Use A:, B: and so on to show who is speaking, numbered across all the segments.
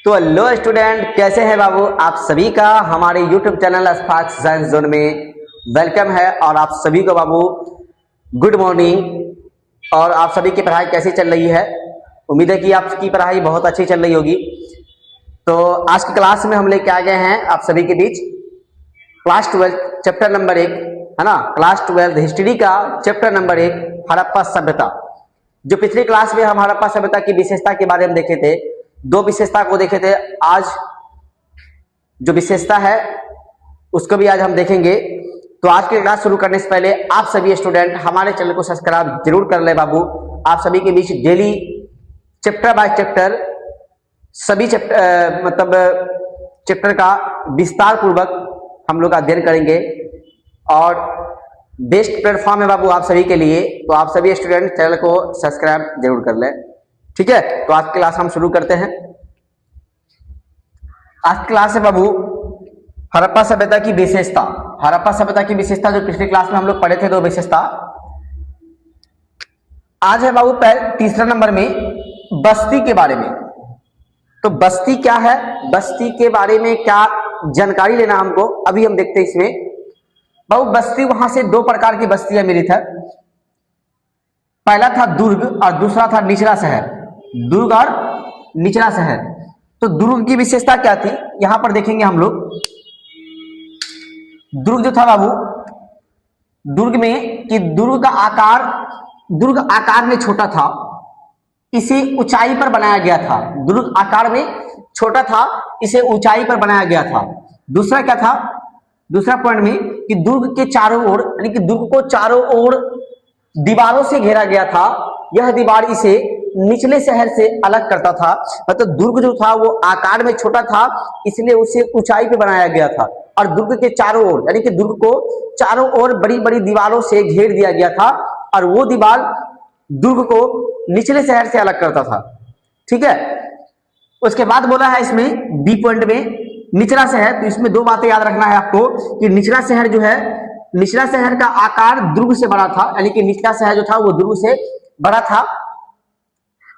A: तो hello student, कैसे हैं बाबू? आप सभी का हमारे YouTube channel spark science zone में वेलकम है। और आप सभी को बाबू गुड मॉर्निंग। और आप सभी की पढ़ाई कैसी चल रही है? उम्मीद है कि आपकी पढ़ाई बहुत अच्छी चल रही होगी। तो आज की क्लास में हम लेके आ गए हैं आप सभी के बीच क्लास 12 चैप्टर नंबर 1, है ना। क्लास 12 हिस्ट्री का चैप्टर नंबर 1 हड़प्पा सभ्यता। जो पिछली क्लास में हम हड़प्पा सभ्यता की विशेषता के बारे में देखे थे, दो विशेषता को देखे थे। आज जो विशेषता है उसको भी आज हम देखेंगे। तो आज की क्लास शुरू करने से पहले आप सभी स्टूडेंट हमारे चैनल को सब्सक्राइब जरूर कर ले बाबू। आप सभी के बीच डेली चैप्टर बाय चैप्टर सभी चैप्टर का विस्तार पूर्वक हम लोग अध्ययन करेंगे और बेस्ट प्लेटफॉर्म है बाबू आप सभी के लिए। तो आप सभी स्टूडेंट चैनल को सब्सक्राइब जरूर कर लें, ठीक है। तो आज की क्लास हम शुरू करते हैं। आज की क्लास है बाबू हड़प्पा सभ्यता की विशेषता। हड़प्पा सभ्यता की विशेषता जो पिछली क्लास में हम लोग पढ़े थे, दो विशेषता। आज है बाबू तीसरा नंबर में बस्ती के बारे में। तो बस्ती क्या है, बस्ती के बारे में क्या जानकारी लेना हमको, अभी हम देखते हैं इसमें। बाबू बस्ती, वहां से दो प्रकार की बस्तियां मिली थी। पहला था दुर्ग और दूसरा था निचला शहर। दुर्ग और निचला शहर। तो दुर्ग की विशेषता क्या थी, यहां पर देखेंगे हम लोग। दुर्ग जो था बाबू, दुर्ग में कि दुर्ग आकार में छोटा था, इसे ऊंचाई पर बनाया गया था। दुर्ग आकार में छोटा था, इसे ऊंचाई पर बनाया गया था। दूसरा क्या था, दूसरा पॉइंट में कि दुर्ग के चारों ओर, यानी कि दुर्ग को चारों ओर दीवारों से घेरा गया था। यह दीवार इसे निचले शहर से अलग करता था। मतलब दुर्ग जो था वो आकार में छोटा था, इसलिए उसे ऊंचाई पे बनाया गया था। और दुर्ग के चारों ओर, यानी कि दुर्ग को चारों ओर बड़ी बड़ी दीवारों से घेर दिया गया था और वो दीवार दुर्ग को निचले शहर से अलग करता था, ठीक है। उसके बाद बोला है इसमें बी पॉइंट में निचला शहर। तो इसमें दो बातें याद रखना है आपको कि निचला शहर जो है, निचला शहर का आकार दुर्ग से बड़ा था, यानी कि निचला शहर जो था वो दुर्ग से बड़ा था।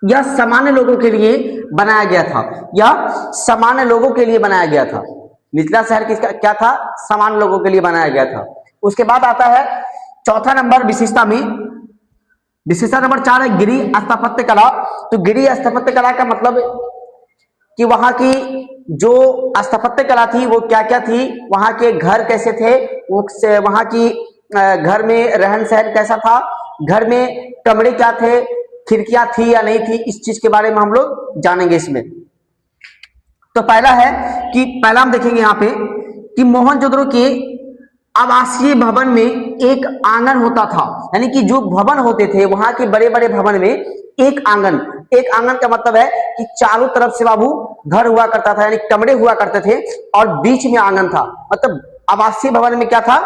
A: यह सामान्य लोगों के लिए बनाया गया था। यह सामान्य लोगों के लिए बनाया गया था। निचला शहर किसका क्या था, सामान्य लोगों के लिए बनाया गया था। उसके बाद आता है चौथा नंबर विशेषता में, विशेषता नंबर 4 है गिरी स्थापत्य कला। तो गिरी स्थापत्य कला का मतलब कि वहां की जो स्थापत्य कला थी वो क्या क्या थी, वहां के घर कैसे थे, वहां की घर में रहन सहन कैसा था, घर में कमरे क्या थे, खिड़कियां थी या नहीं थी, इस चीज के बारे में हम लोग जानेंगे इसमें। तो पहला है कि पहला हम देखेंगे यहाँ पे कि मोहनजोदड़ो के आवासीय भवन में एक आंगन होता था। यानी कि जो भवन होते थे वहां के बड़े बड़े भवन में एक आंगन का मतलब है कि चारों तरफ से बाबू घर हुआ करता था, यानी कमरे हुआ करते थे और बीच में आंगन था। मतलब आवासीय भवन में क्या था,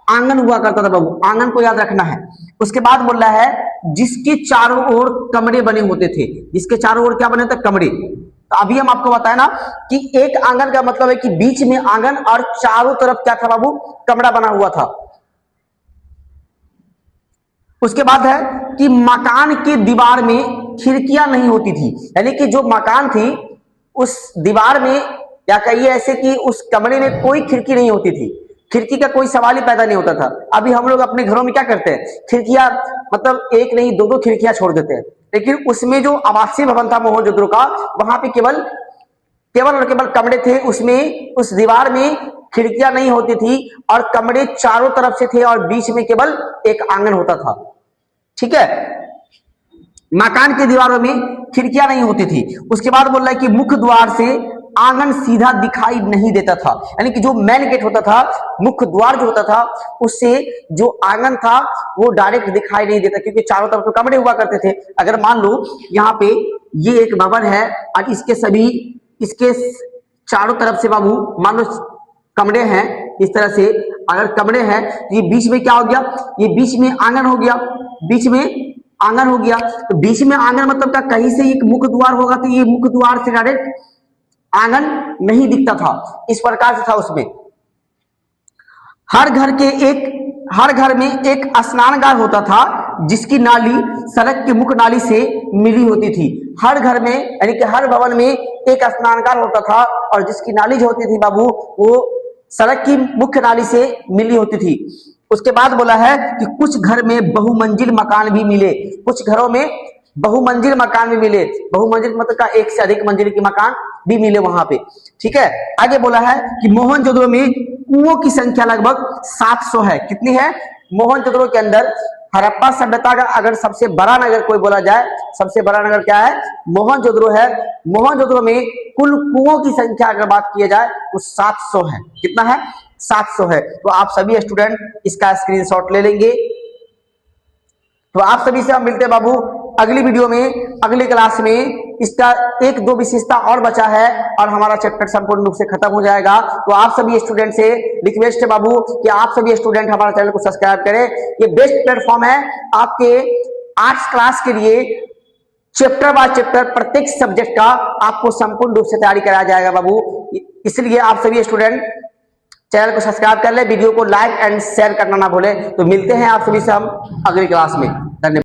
A: आंगन हुआ करता था बाबू। आंगन को याद रखना है। उसके बाद बोल रहा है जिसके चारों ओर कमरे बने होते थे। जिसके चारों ओर क्या बने थे, कमरे। तो अभी हम आपको बताया ना कि एक आंगन का मतलब है कि बीच में आंगन और चारों तरफ क्या था बाबू, कमरा बना हुआ था। उसके बाद है कि मकान के दीवार में खिड़कियां नहीं होती थी। यानी कि जो मकान थी उस दीवार में, या कहिए ऐसे कि उस कमरे में कोई खिड़की नहीं होती थी। खिड़की का कोई सवाल ही पैदा नहीं होता था। अभी हम लोग अपने घरों में क्या करते हैं, खिड़कियां मतलब एक नहीं दो दो खिड़कियां छोड़ देते हैं। लेकिन उसमें जो आवासीय भवन था मोहनजोदड़ो का, वहां पे केवल और केवल कमरे थे। उसमें उस दीवार में खिड़कियां नहीं होती थी और कमरे चारों तरफ से थे और बीच में केवल एक आंगन होता था, ठीक है। मकान के दीवारों में खिड़कियां नहीं होती थी। उसके बाद बोल रहा है कि मुख्य द्वार से आंगन सीधा दिखाई नहीं देता था। यानी कि जो मेन गेट होता था, मुख्य द्वार जो होता था, उससे जो आंगन था वो डायरेक्ट दिखाई नहीं देता, क्योंकि चारों तरफ तो कमरे हुआ करते थे। अगर मान लो यहाँ पे ये एक भवन है और इसके चारों तरफ से बाबू मान लो कमरे हैं, इस तरह से अगर कमरे हैं तो ये बीच में क्या हो गया, ये बीच में आंगन हो गया। बीच में आंगन हो गया तो बीच में आंगन मतलब क्या, कहीं से एक मुख्य द्वार होगा तो ये मुख्य द्वार से डायरेक्ट आंगन नहीं दिखता था। इस प्रकार से था उसमें। हर घर में एक स्नानगार होता था जिसकी नाली सड़क की मुख्य नाली से मिली होती थी। हर घर में यानी कि हर भवन में एक स्नानघर होता था और जिसकी नाली जो होती थी बाबू वो सड़क की मुख्य नाली से मिली होती थी। उसके बाद बोला है कि कुछ घर में बहुमंजिल मकान भी मिले, कुछ घरों में बहुमंजिल मकान भी मिले। बहुमंजिल मतलब का एक से अधिक मंजिल के मकान भी मिले वहां पे। ठीक है, आगे बोला है कि मोहनजोदड़ो में कुओं की संख्या लगभग 700 है। कितनी है? मोहनजोदड़ो के अंदर हड़प्पा सभ्यता का अगर सबसे बड़ा नगर कोई बोला जाए, सबसे बड़ा नगर क्या है? मोहनजोदड़ो है। मोहनजोदड़ो में कुल कुओं की संख्या अगर बात की जाए तो 700 है। कितना है? 700 है। तो आप सभी स्टूडेंट इसका स्क्रीनशॉट ले लेंगे। तो आप सभी से हम मिलते हैं बाबू अगली वीडियो में, अगली क्लास में। इसका एक दो विशेषता और बचा है और हमारा चैप्टर संपूर्ण रूप से खत्म हो जाएगा। तो आप सभी स्टूडेंट से रिक्वेस्ट है बाबू कि आप सभी स्टूडेंट हमारा चैनल को सब्सक्राइब करें। ये बेस्ट प्लेटफॉर्म है आपके आर्ट्स क्लास के लिए। चैप्टर बाय चैप्टर प्रत्येक सब्जेक्ट का आपको संपूर्ण रूप से तैयारी कराया जाएगा बाबू। इसलिए आप सभी स्टूडेंट चैनल को सब्सक्राइब कर ले, वीडियो को लाइक एंड शेयर करना ना भूले। तो मिलते हैं आप सभी से हम अगली क्लास में। धन्यवाद।